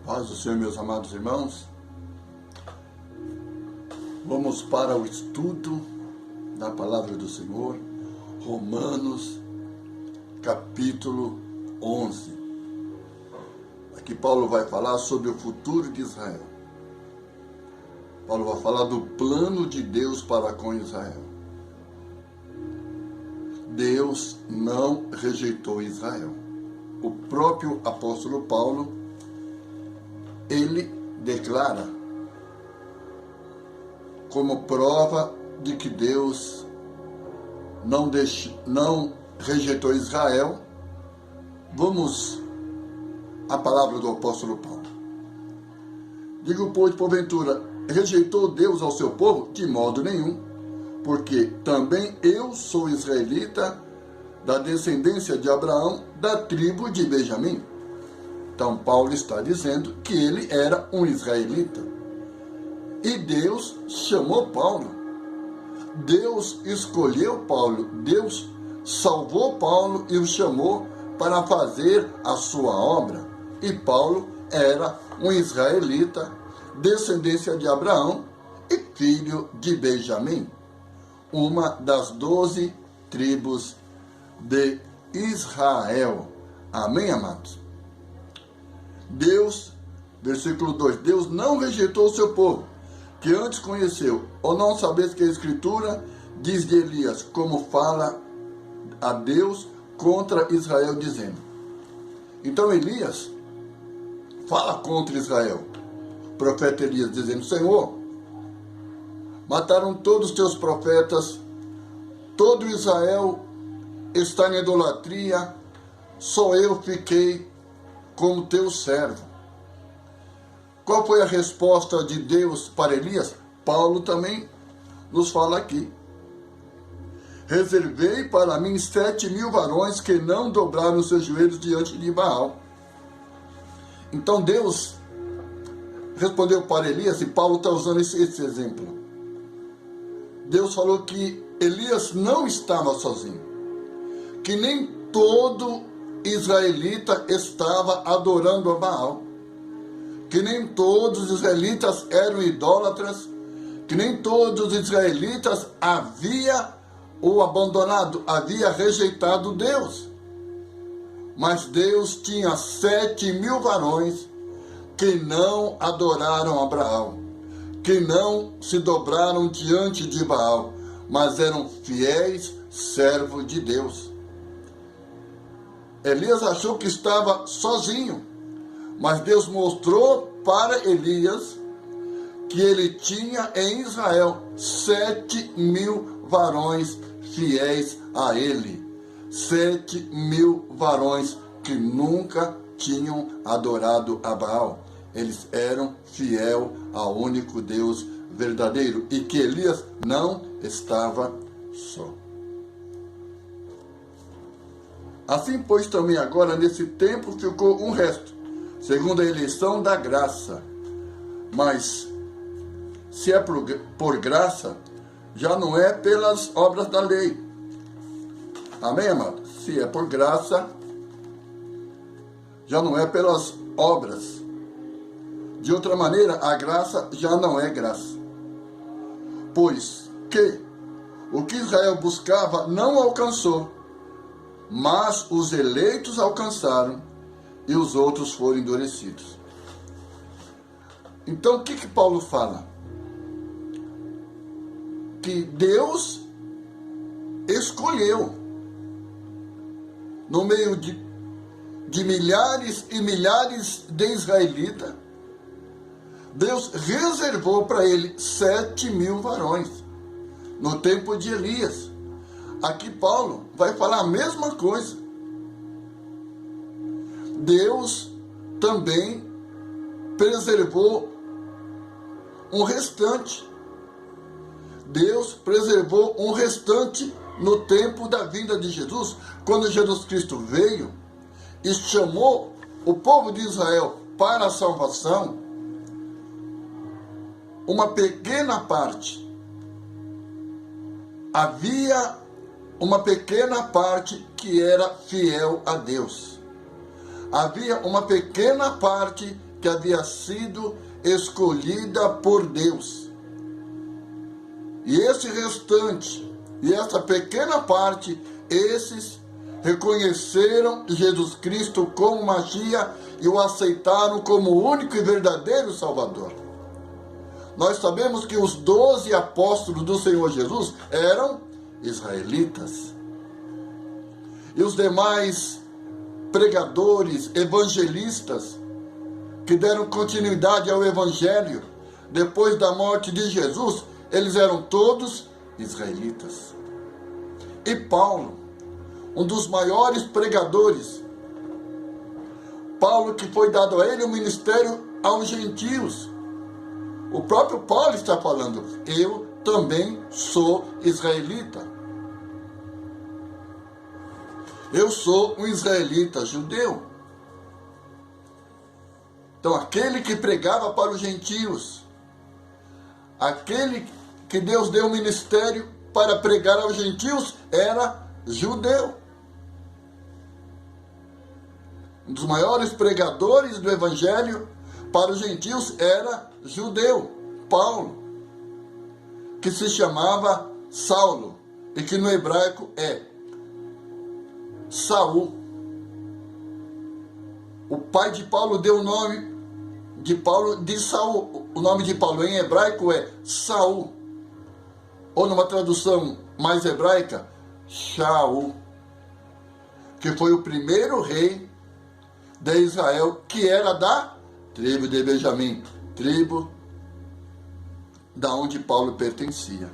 Paz do Senhor, meus amados irmãos. Vamos para o estudo da palavra do Senhor, Romanos, capítulo 11. Aqui Paulo vai falar sobre o futuro de Israel. Paulo vai falar do plano de Deus para com Israel. Deus não rejeitou Israel. O próprio apóstolo Paulo, ele declara como prova de que Deus não rejeitou Israel. Vamos à palavra do apóstolo Paulo. Digo, pois, porventura, rejeitou Deus ao seu povo? De modo nenhum, porque também eu sou israelita, da descendência de Abraão, da tribo de Benjamim. Então, Paulo está dizendo que ele era um israelita. E Deus chamou Paulo. Deus escolheu Paulo. Deus salvou Paulo e o chamou para fazer a sua obra. E Paulo era um israelita, descendência de Abraão e filho de Benjamim, uma das 12 tribos de Israel. Amém, amados? Deus, versículo 2, Deus não rejeitou o seu povo, que antes conheceu. Ou não sabeis que a Escritura diz de Elias, como fala a Deus contra Israel, dizendo. Então Elias fala contra Israel. O profeta Elias dizendo, Senhor, mataram todos os teus profetas, todo Israel está em idolatria, só eu fiquei como teu servo. Qual foi a resposta de Deus para Elias? Paulo também nos fala aqui. Reservei para mim 7.000 varões que não dobraram os seus joelhos diante de Baal. Então Deus respondeu para Elias, e Paulo está usando esse exemplo. Deus falou que Elias não estava sozinho, que nem todo israelita estava adorando a Baal, que nem todos os israelitas eram idólatras, que nem todos os israelitas havia o abandonado, havia rejeitado Deus. Mas Deus tinha 7.000 varões que não adoraram a Baal, que não se dobraram diante de Baal, mas eram fiéis servos de Deus. Elias achou que estava sozinho, mas Deus mostrou para Elias que ele tinha em Israel 7.000 varões fiéis a ele. 7.000 varões que nunca tinham adorado a Baal. Eles eram fiéis ao único Deus verdadeiro e que Elias não estava só. Assim, pois, também agora, nesse tempo, ficou um resto, segundo a eleição da graça. Mas, se é por graça, já não é pelas obras da lei. Amém, amado? Se é por graça, já não é pelas obras. De outra maneira, a graça já não é graça. Pois que o que Israel buscava não alcançou, mas os eleitos alcançaram e os outros foram endurecidos. Então, o que Paulo fala? Que Deus escolheu, no meio de milhares e milhares de israelitas, Deus reservou para ele 7.000 varões, no tempo de Elias. Aqui Paulo vai falar a mesma coisa. Deus também preservou um restante. Deus preservou um restante no tempo da vinda de Jesus, quando Jesus Cristo veio e chamou o povo de Israel para a salvação. Uma pequena parte, havia uma pequena parte que era fiel a Deus. Havia uma pequena parte que havia sido escolhida por Deus. E esse restante, e essa pequena parte, esses reconheceram Jesus Cristo como Messias e o aceitaram como o único e verdadeiro Salvador. Nós sabemos que os 12 apóstolos do Senhor Jesus eram israelitas. E os demais pregadores, evangelistas, que deram continuidade ao Evangelho depois da morte de Jesus, eles eram todos israelitas. E Paulo, um dos maiores pregadores, Paulo, que foi dado a ele o ministério aos gentios. O próprio Paulo está falando, eu também sou israelita. Eu sou um israelita judeu. Então, aquele que pregava para os gentios, aquele que Deus deu o ministério para pregar aos gentios, era judeu. Um dos maiores pregadores do evangelho para os gentios era judeu, Paulo, que se chamava Saulo e que no hebraico é Saul. O pai de Paulo deu o nome de Paulo de Saul. O nome de Paulo em hebraico é Saul, ou numa tradução mais hebraica, Shaul, que foi o primeiro rei de Israel, que era da tribo de Benjamim, tribo da onde Paulo pertencia.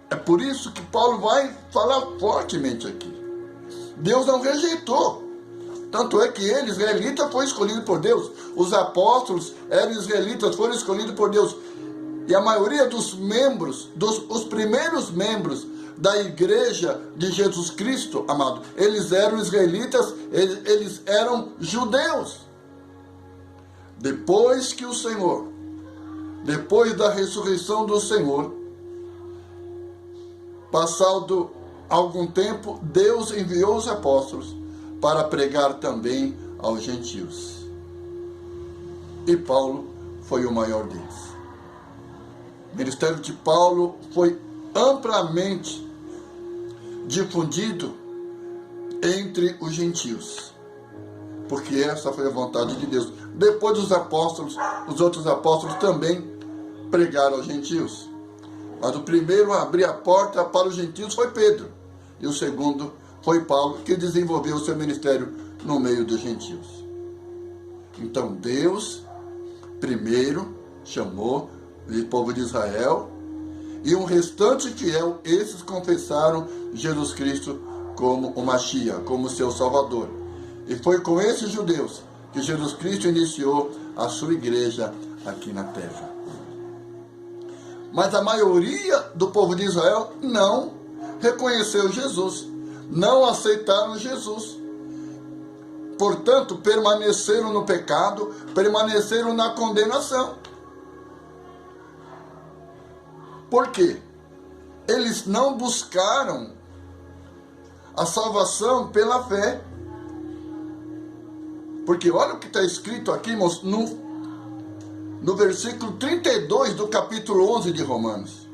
É por isso que Paulo vai falar fortemente aqui. Deus não rejeitou. Tanto é que ele, israelita, foi escolhido por Deus. Os apóstolos eram israelitas, foram escolhidos por Deus. E a maioria dos membros, os primeiros membros da igreja de Jesus Cristo, amado, eles eram israelitas, eles eram judeus. Depois que o Senhor, depois da ressurreição do Senhor, passado algum tempo, Deus enviou os apóstolos para pregar também aos gentios. E Paulo foi o maior deles. O ministério de Paulo foi amplamente difundido entre os gentios, porque essa foi a vontade de Deus. Depois dos apóstolos, os outros apóstolos também pregaram aos gentios. Mas o primeiro a abrir a porta para os gentios foi Pedro. E o segundo foi Paulo, que desenvolveu o seu ministério no meio dos gentios. Então Deus primeiro chamou o povo de Israel, e um restante fiel, esses confessaram Jesus Cristo como o Messias, como seu Salvador. E foi com esses judeus que Jesus Cristo iniciou a sua igreja aqui na terra. Mas a maioria do povo de Israel não reconheceu Jesus, não aceitaram Jesus. Portanto, permaneceram no pecado, permaneceram na condenação. Por quê? Eles não buscaram a salvação pela fé. Porque olha o que está escrito aqui, irmãos, no versículo 32 do capítulo 11 de Romanos.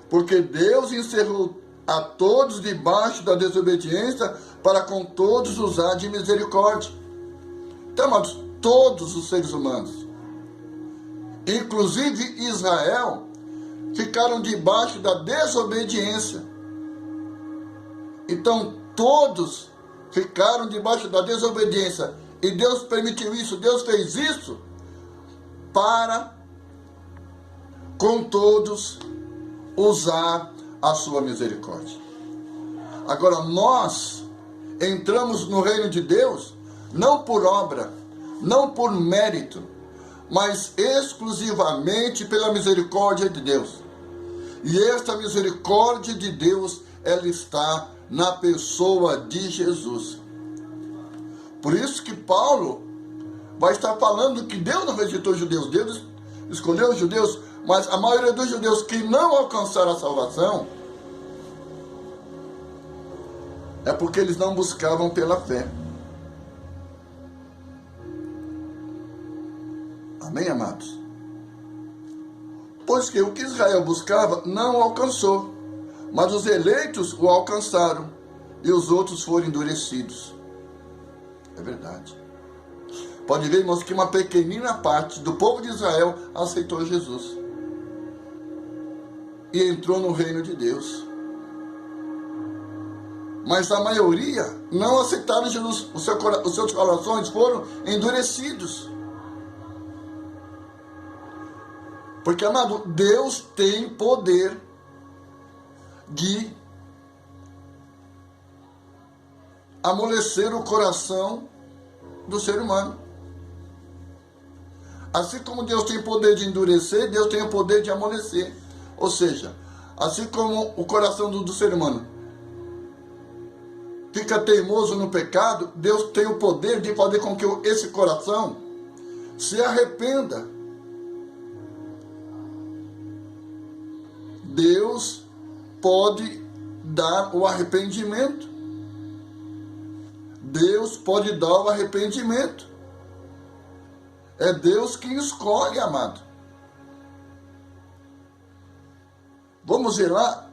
Porque Deus encerrou a todos debaixo da desobediência, para com todos usar de misericórdia. Então, amados, todos os seres humanos, inclusive Israel, ficaram debaixo da desobediência. Então, todos ficaram debaixo da desobediência. E Deus permitiu isso, Deus fez isso para, com todos, usar a sua misericórdia. Agora, nós entramos no reino de Deus não por obra, não por mérito, mas exclusivamente pela misericórdia de Deus. E esta misericórdia de Deus, ela está na pessoa de Jesus. Por isso que Paulo vai estar falando que Deus não rejeitou os judeus, Deus escolheu os judeus, mas a maioria dos judeus que não alcançaram a salvação é porque eles não buscavam pela fé. Amém, amados? Pois que o que Israel buscava não o alcançou, mas os eleitos o alcançaram e os outros foram endurecidos. É verdade. Pode ver, irmãos, que uma pequenina parte do povo de Israel aceitou Jesus e entrou no reino de Deus. Mas a maioria não aceitaram Jesus. Os seus corações foram endurecidos. Porque, amado, Deus tem poder de amolecer o coração do ser humano. Assim como Deus tem poder de endurecer, Deus tem o poder de amolecer. Ou seja, assim como o coração do ser humano fica teimoso no pecado, Deus tem o poder de fazer com que esse coração se arrependa. Deus pode dar o arrependimento. Deus pode dar o arrependimento. É Deus quem escolhe, amado. Vamos ver lá.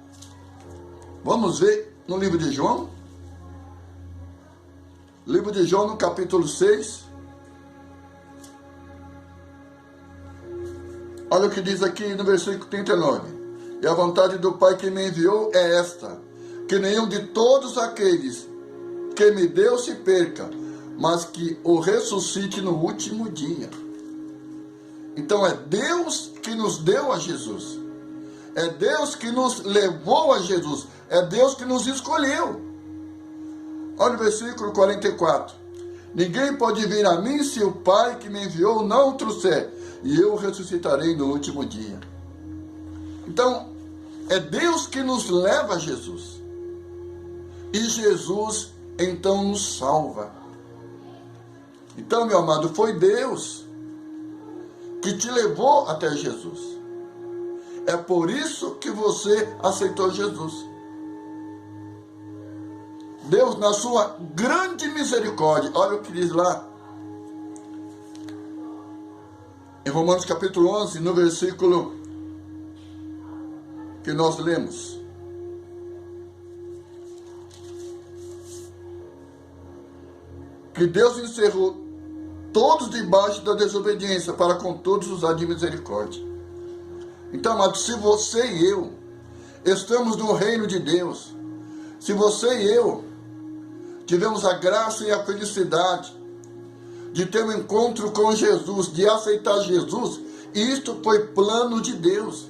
Vamos ver no livro de João. Livro de João, no capítulo 6. Olha o que diz aqui no versículo 39. E a vontade do Pai que me enviou é esta, que nenhum de todos aqueles que me deu se perca, mas que o ressuscite no último dia. Então é Deus que nos deu a Jesus. É Deus que nos levou a Jesus. É Deus que nos escolheu. Olha o versículo 44. Ninguém pode vir a mim se o Pai que me enviou não o trouxer, e eu ressuscitarei no último dia. Então, é Deus que nos leva a Jesus. E Jesus, então, nos salva. Então, meu amado, foi Deus que te levou até Jesus. É por isso que você aceitou Jesus. Deus, na sua grande misericórdia, olha o que diz lá, em Romanos capítulo 11, no versículo que nós lemos. Que Deus encerrou todos debaixo da desobediência, para com todos usar de misericórdia. Então, amado, se você e eu estamos no reino de Deus, se você e eu tivemos a graça e a felicidade de ter um encontro com Jesus, de aceitar Jesus, isto foi plano de Deus.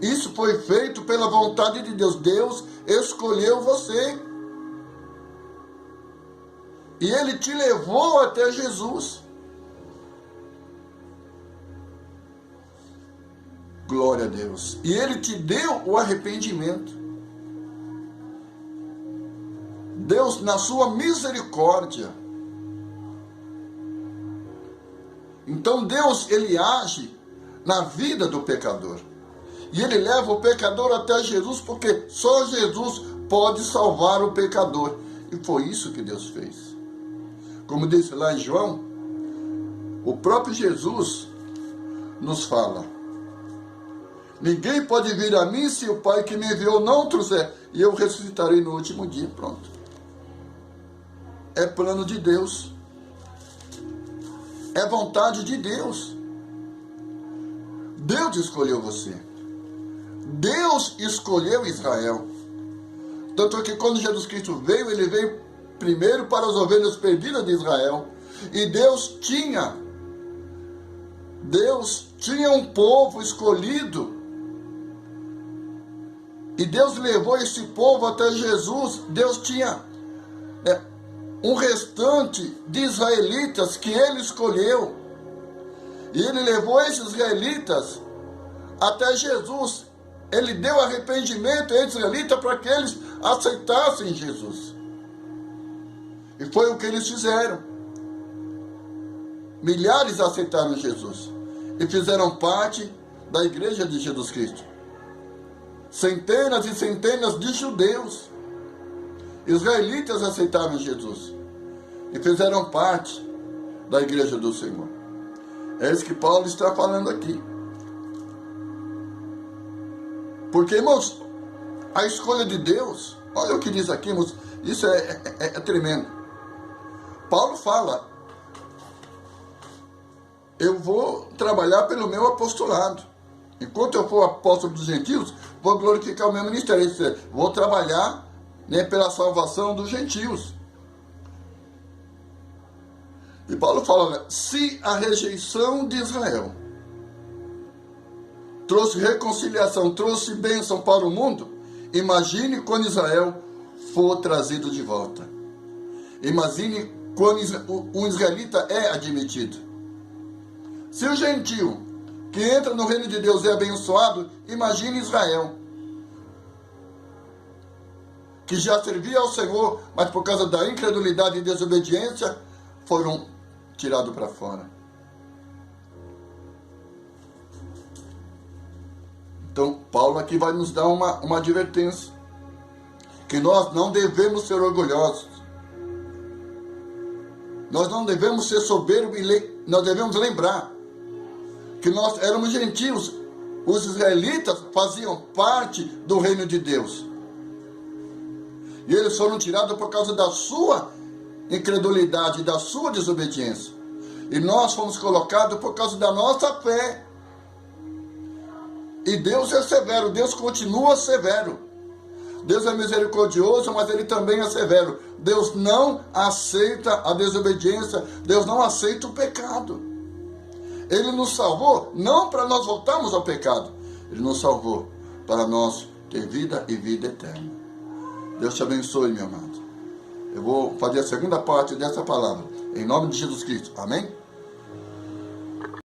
Isso foi feito pela vontade de Deus. Deus escolheu você. E Ele te levou até Jesus. Glória a Deus. E Ele te deu o arrependimento. Deus, na sua misericórdia. Então Deus, Ele age na vida do pecador. E Ele leva o pecador até Jesus, porque só Jesus pode salvar o pecador. E foi isso que Deus fez. Como disse lá em João, o próprio Jesus nos fala: ninguém pode vir a mim se o Pai que me enviou não trouxer, e eu ressuscitarei no último dia. Pronto. É plano de Deus. É vontade de Deus. Deus escolheu você. Deus escolheu Israel. Tanto que quando Jesus Cristo veio, Ele veio primeiro para as ovelhas perdidas de Israel. E Deus tinha um povo escolhido. E Deus levou esse povo até Jesus. Deus tinha um restante de israelitas que Ele escolheu. E Ele levou esses israelitas até Jesus. Ele deu arrependimento a esses israelitas para que eles aceitassem Jesus. E foi o que eles fizeram. Milhares aceitaram Jesus e fizeram parte da igreja de Jesus Cristo. Centenas e centenas de judeus, israelitas, aceitaram Jesus e fizeram parte da igreja do Senhor. É isso que Paulo está falando aqui. Porque, irmãos, a escolha de Deus, olha o que diz aqui, irmãos, isso é tremendo. Paulo fala: eu vou trabalhar pelo meu apostolado. Enquanto eu for apóstolo dos gentios, vou glorificar o meu ministério. Isso é, vou trabalhar, né, pela salvação dos gentios. E Paulo fala, né, se a rejeição de Israel trouxe reconciliação, trouxe bênção para o mundo, imagine quando Israel for trazido de volta. Imagine quando o israelita é admitido. Se o gentio que entra no reino de Deus é abençoado, imagine Israel, que já servia ao Senhor, mas por causa da incredulidade e desobediência, foram tirados para fora. Então, Paulo aqui vai nos dar uma advertência, que nós não devemos ser orgulhosos, nós não devemos ser soberbos, e nós devemos lembrar que nós éramos gentios, os israelitas faziam parte do reino de Deus, e eles foram tirados por causa da sua incredulidade, da sua desobediência, e nós fomos colocados por causa da nossa fé. E Deus é severo, Deus continua severo. Deus é misericordioso, mas Ele também é severo. Deus não aceita a desobediência, Deus não aceita o pecado. Ele nos salvou não para nós voltarmos ao pecado, Ele nos salvou para nós ter vida e vida eterna. Deus te abençoe, meu amado. Eu vou fazer a segunda parte dessa palavra, em nome de Jesus Cristo. Amém?